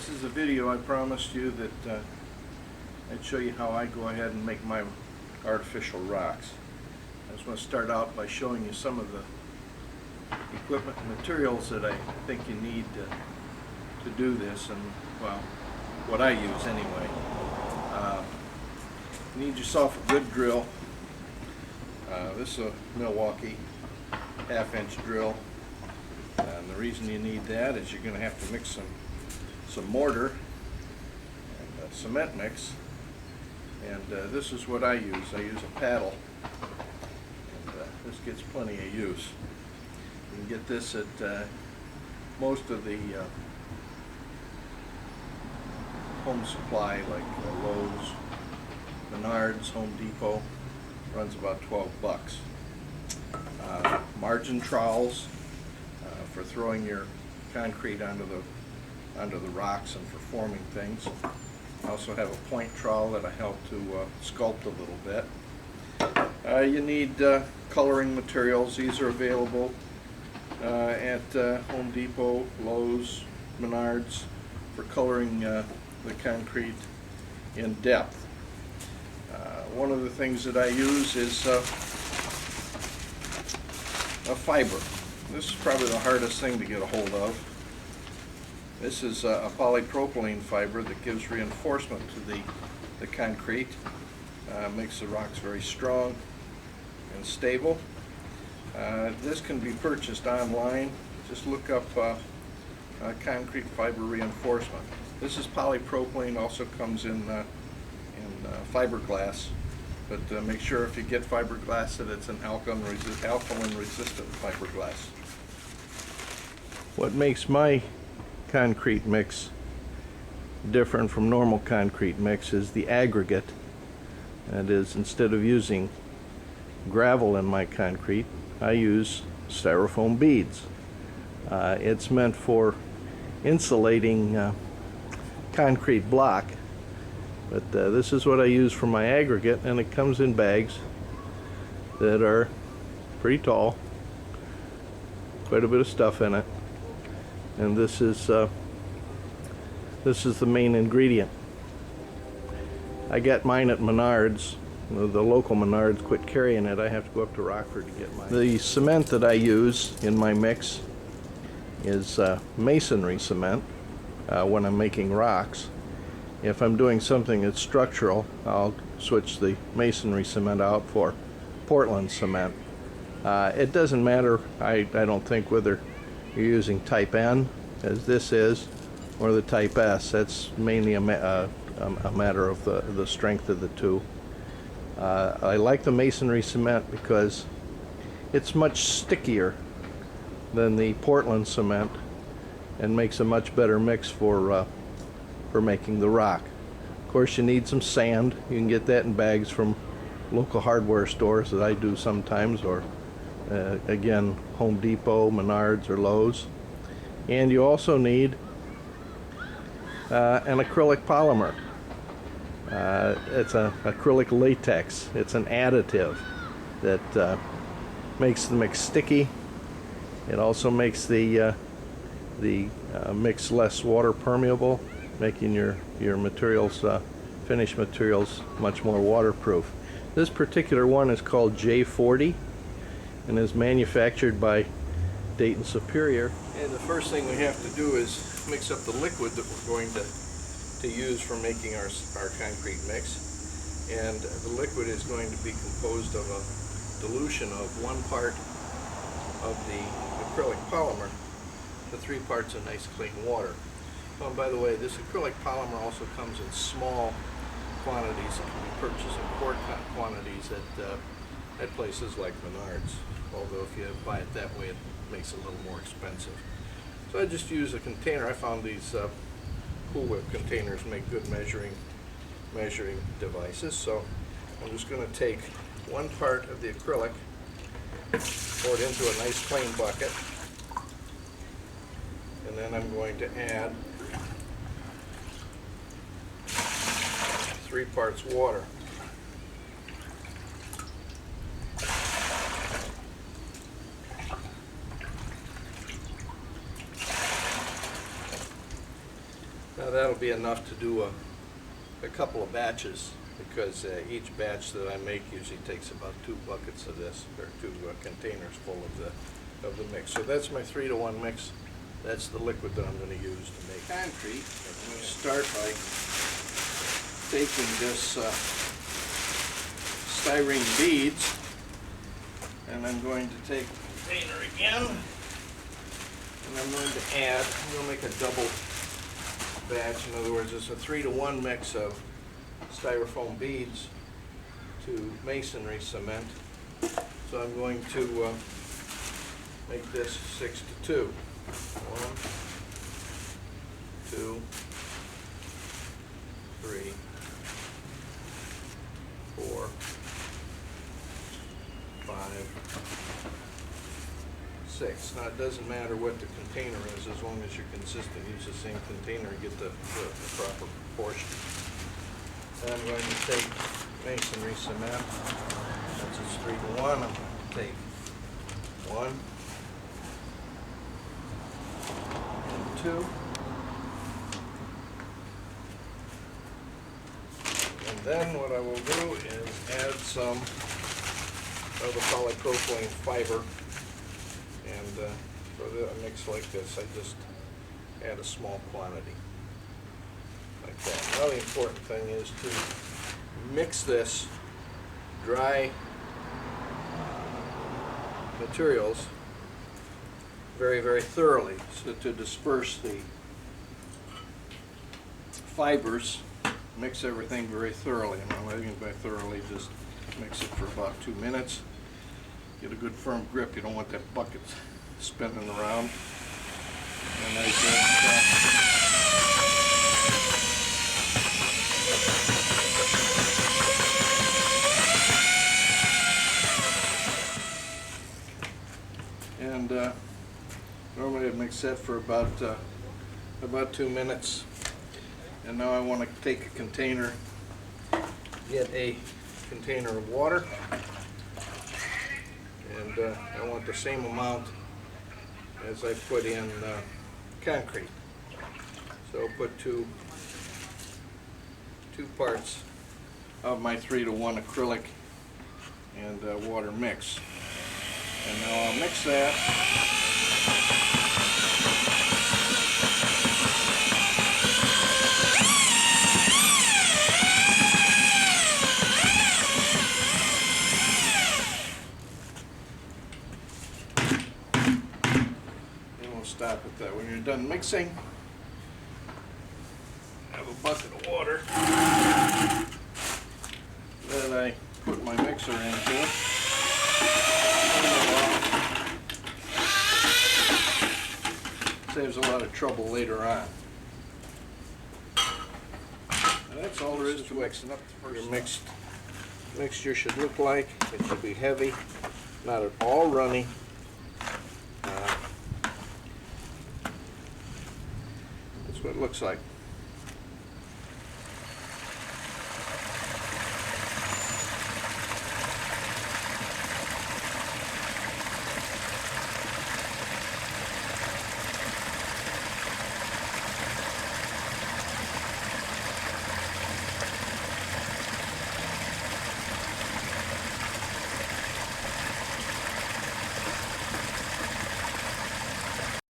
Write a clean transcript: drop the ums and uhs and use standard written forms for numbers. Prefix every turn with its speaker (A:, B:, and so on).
A: This is a video I promised you that I'd show you how I go ahead and make my artificial rocks. I just want to start out by showing you some of the equipment and materials that I think you need to do this, and well, what I use anyway. You need yourself a good drill. This is a Milwaukee half-inch drill, and the reason you need that is you're going to have to mix some mortar and cement mix, and this is what I use. I use a paddle, and this gets plenty of use. You can get this at most of the home supply, like Lowe's, Menards, Home Depot. Runs about 12 bucks. Margin trowels for throwing your concrete onto the rocks and for forming things. I also have a point trowel that I help to sculpt a little bit. You need coloring materials. These are available at Home Depot, Lowe's, Menards for coloring the concrete in depth. One of the things that I use is a fiber. This is probably the hardest thing to get a hold of. This is a polypropylene fiber that gives reinforcement to the concrete. Makes the rocks very strong and stable. This can be purchased online. Just look up concrete fiber reinforcement. This is polypropylene, also comes in fiberglass, but make sure if you get fiberglass that it's an alkaline resistant fiberglass. What makes my concrete mix different from normal concrete mix is the aggregate. That is, instead of using gravel in my concrete, I use styrofoam beads. It's meant for insulating concrete block. But this is what I use for my aggregate, and it comes in bags that are pretty tall, quite a bit of stuff in it, and this is the main ingredient. I get mine at Menards. The local Menards quit carrying it. I have to go up to Rockford to get mine. The cement that I use in my mix is masonry cement when I'm making rocks. If I'm doing something that's structural, I'll switch the masonry cement out for Portland cement. It doesn't matter, I don't think, whether you're using type N, as this is, or the type S. That's mainly a matter of the strength of the two. I like the masonry cement because it's much stickier than the Portland cement and makes a much better mix for making the rock. Of course, you need some sand. You can get that in bags from local hardware stores that I do sometimes, or again, Home Depot, Menards, or Lowe's. And you also need an acrylic polymer. It's an acrylic latex. It's an additive that makes the mix sticky. It also makes the mix less water permeable, making your materials, finished materials, much more waterproof. This particular one is called J40 and is manufactured by Dayton Superior. And the first thing we have to do is mix up the liquid that we're going to use for making our concrete mix. And the liquid is going to be composed of a dilution of 1 part of the acrylic polymer to 3 parts of nice clean water. Oh, and by the way, this acrylic polymer also comes in small quantities and can be purchased in quart quantities at places like Menards. Although if you buy it that way, it makes it a little more expensive. So I just use a container. I found these Cool Whip containers make good measuring devices. So I'm just going to take 1 part of the acrylic, pour it into a nice clean bucket, and then I'm going to add 3 parts water. Now that'll be enough to do a couple of batches, because each batch that I make usually takes about 2 buckets of this, or 2 containers full of the mix. So that's my 3-to-1 mix. That's the liquid that I'm going to use to make concrete. I'm going to start by taking this styrene beads, and I'm going to take the container again, and I'm going to add, I'm going to make a double batch. In other words, it's a 3-to-1 mix of styrofoam beads to masonry cement. So I'm going to make this 6-to-2. 1, 2, 3, 4, 5, 6. Now it doesn't matter what the container is, as long as you're consistent. Use the same container and get the proper proportion. Then I'm going to take masonry cement. Since it's 3-to-1, I'm going to take 1 and 2. And then what I will do is add some of the polypropylene fiber. And for a mix like this, I just add a small quantity, like that. Now the important thing is to mix this dry materials very, very thoroughly, so to disperse the fibers. Mix everything very thoroughly. And what I mean by thoroughly, just mix it for about 2 minutes. Get a good firm grip. You don't want that bucket spinning around. And I just normally I mix that for about 2 minutes. And now I want to take a container, get a container of water, and I want the same amount as I put in concrete. So I'll put two parts of my 3-to-1 acrylic and water mix. And now I'll mix that. Stop at that. When you're done mixing, have a bucket of water that I put my mixer into. Saves a lot of trouble later on. And that's all there is to mixing up the first. Your mixture should look like. It should be heavy, not at all runny. That's what it looks like.